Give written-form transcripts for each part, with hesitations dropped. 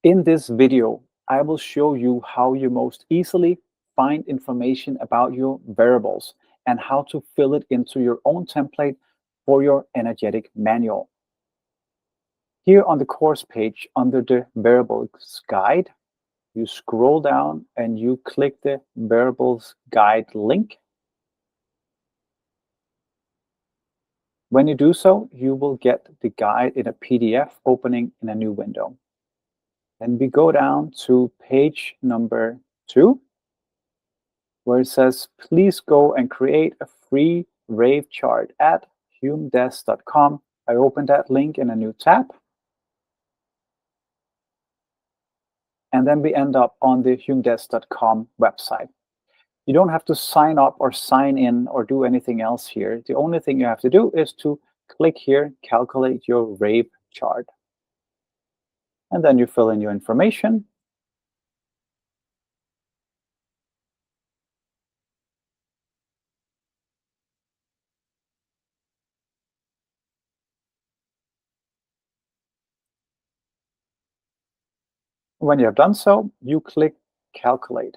In this video, I will show you how you most easily find information about your variables and how to fill it into your own template for your energetic manual. Here on the course page under the variables guide, you scroll down and you click the variables guide link. When you do so, you will get the guide in a PDF opening in a new window. Then we go down to page number 2, where it says, please go and create a free rave chart at ʻnɑː.vɪs. I opened that link in a new tab. And then we end up on the ʻnɑː.com website. You don't have to sign up or sign in or do anything else here. The only thing you have to do is to click here, calculate your rave chart. And then you fill in your information. When you have done so, you click calculate.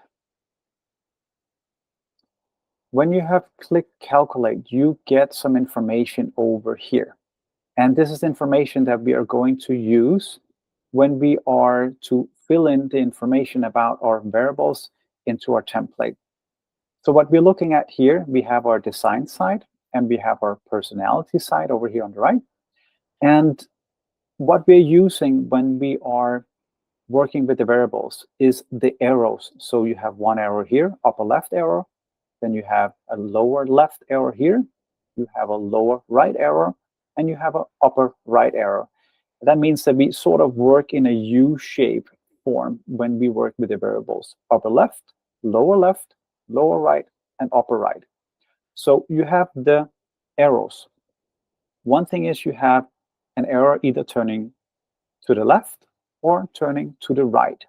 When you have clicked calculate, you get some information over here. And this is information that we are going to use when we are to fill in the information about our variables into our template. So what we're looking at here, we have our design side and we have our personality side over here on the right. And what we're using when we are working with the variables is the arrows. So you have one arrow here, upper left arrow, then you have a lower left arrow here, you have a lower right arrow, and you have an upper right arrow. That means that we sort of work in a U-shape form when we work with the variables. Upper left, lower right, and upper right. So you have the arrows. One thing is you have an arrow either turning to the left or turning to the right.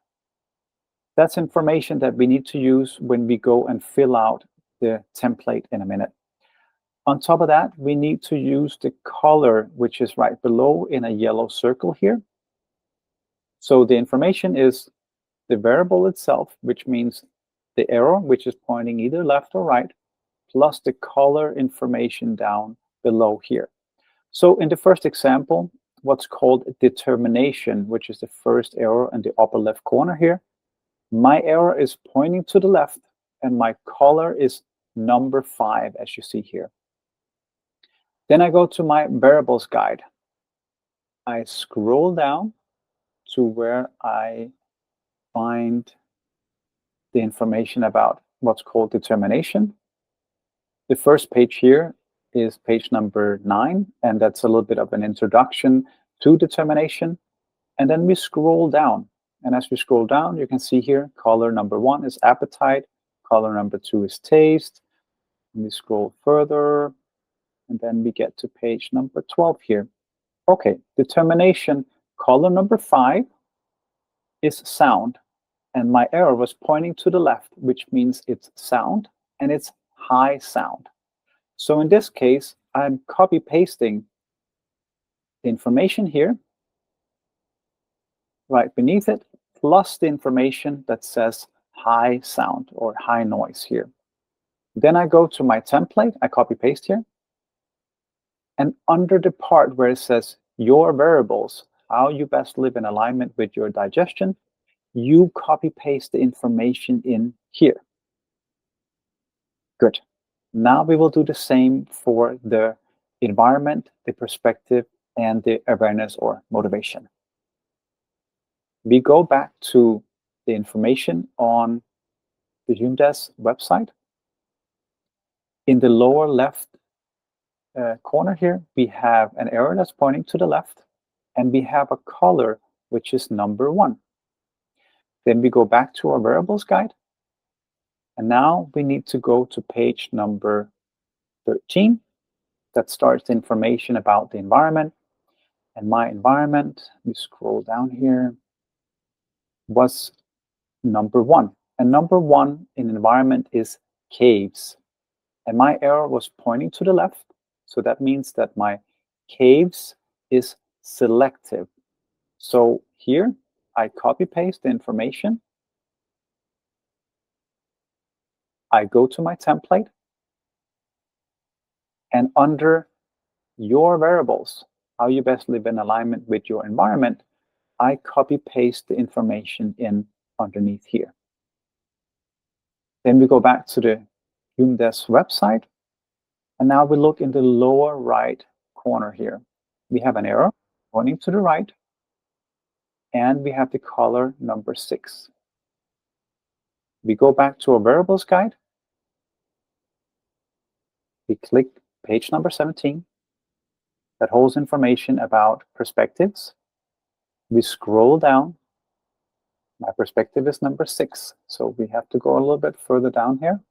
That's information that we need to use when we go and fill out the template in a minute. On top of that, we need to use the color, which is right below in a yellow circle here. So the information is the variable itself, which means the arrow, which is pointing either left or right, plus the color information down below here. So in the first example, what's called determination, which is the first arrow in the upper left corner here, my arrow is pointing to the left and my color is number 5, as you see here. Then I go to my variables guide. I scroll down to where I find the information about what's called determination. The first page here is page number 9, and that's a little bit of an introduction to determination. And then we scroll down. And as we scroll down, you can see here, color number 1 is appetite, color number 2 is taste. And we scroll further, and then we get to page number 12 here. Okay, determination, color number 5 is sound. And my arrow was pointing to the left, which means it's sound, and it's high sound. So in this case, I'm copy-pasting the information here, right beneath it, plus the information that says high sound or high noise here. Then I go to my template, I copy-paste here, and under the part where it says your variables, how you best live in alignment with your digestion, you copy-paste the information in here. Good. Now we will do the same for the environment, the perspective, and the awareness or motivation. We go back to the information on the ʻnɑː website. In the lower left corner here, we have an arrow that's pointing to the left, and we have a color, which is number 1. Then we go back to our variables guide. And now we need to go to page number 13. That starts the information about the environment. And my environment, we scroll down here, was number 1. And number 1 in environment is caves. And my arrow was pointing to the left. So that means that my caves is selective. So here I copy paste the information. I go to my template, and under your variables, how you best live in alignment with your environment, I copy paste the information in underneath here. Then we go back to the ʻnɑː.vɪs website, and now we look in the lower right corner here. We have an arrow pointing to the right, and we have the color number 6. We go back to our variables guide. We click page number 17 that holds information about perspectives. We scroll down. My perspective is number 6, so we have to go a little bit further down here.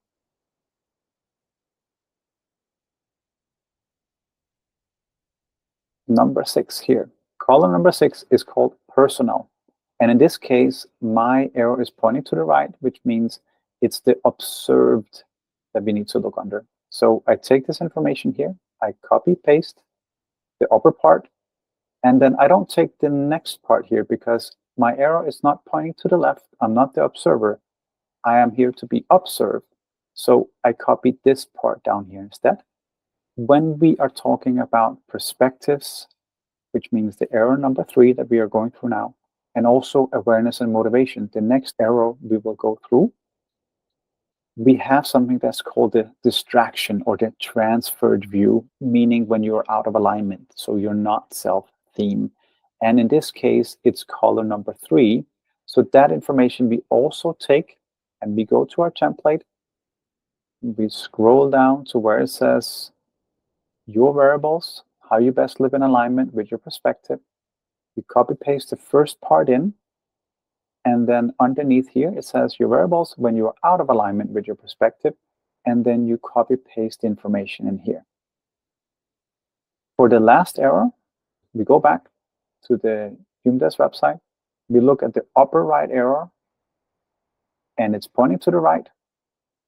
Number 6 here. Column number 6 is called personal. And in this case, my arrow is pointing to the right, which means it's the observed that we need to look under. So I take this information here, I copy paste the upper part, and then I don't take the next part here because my arrow is not pointing to the left. I'm not the observer. I am here to be observed. So I copied this part down here instead. When we are talking about perspectives, which means the arrow number 3 that we are going through now, and also awareness and motivation, the next arrow we will go through, we have something that's called the distraction or the transferred view, meaning when you're out of alignment, so you're not self-theme. And in this case, it's color number 3. So that information we also take, and we go to our template. We scroll down to where it says your variables, how you best live in alignment with your perspective. You copy paste the first part in, and then underneath here it says your variables when you are out of alignment with your perspective, and then you copy paste the information in here. For the last arrow, we go back to the ʻnɑː.vɪs website. We look at the upper right arrow, and it's pointing to the right,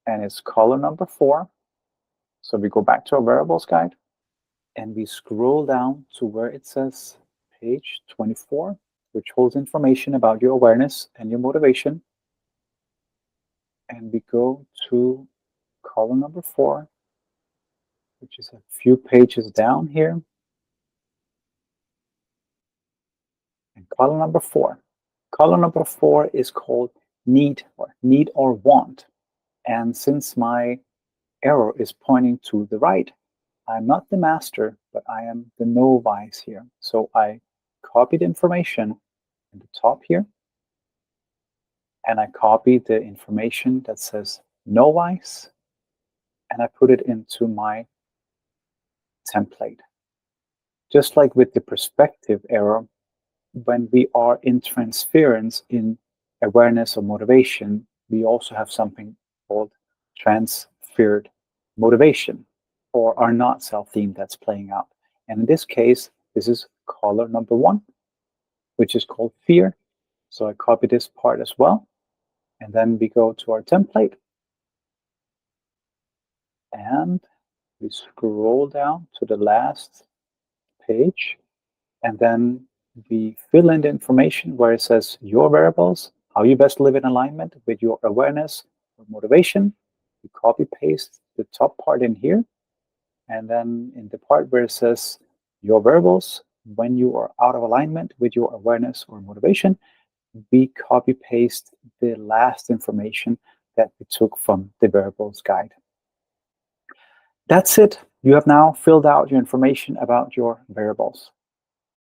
and it's color number 4. So we go back to our variables guide, and we scroll down to where it says page 24, which holds information about your awareness and your motivation. And we go to column number 4, which is a few pages down here. And column number 4. Column number 4 is called need or want. And since my arrow is pointing to the right, I'm not the master, but I am the novice here. So I copied information in the top here, and I copied the information that says novice, and I put it into my template. Just like with the perspective arrow, when we are in transference in awareness or motivation, we also have something called transferred motivation, or are not self-theme that's playing out. And in this case, this is color number 1, which is called fear. So I copy this part as well. And then we go to our template. And we scroll down to the last page. And then we fill in the information where it says your variables, how you best live in alignment with your awareness or motivation. You copy paste the top part in here. And then in the part where it says your variables, when you are out of alignment with your awareness or motivation, we copy paste the last information that we took from the variables guide. That's it. You have now filled out your information about your variables.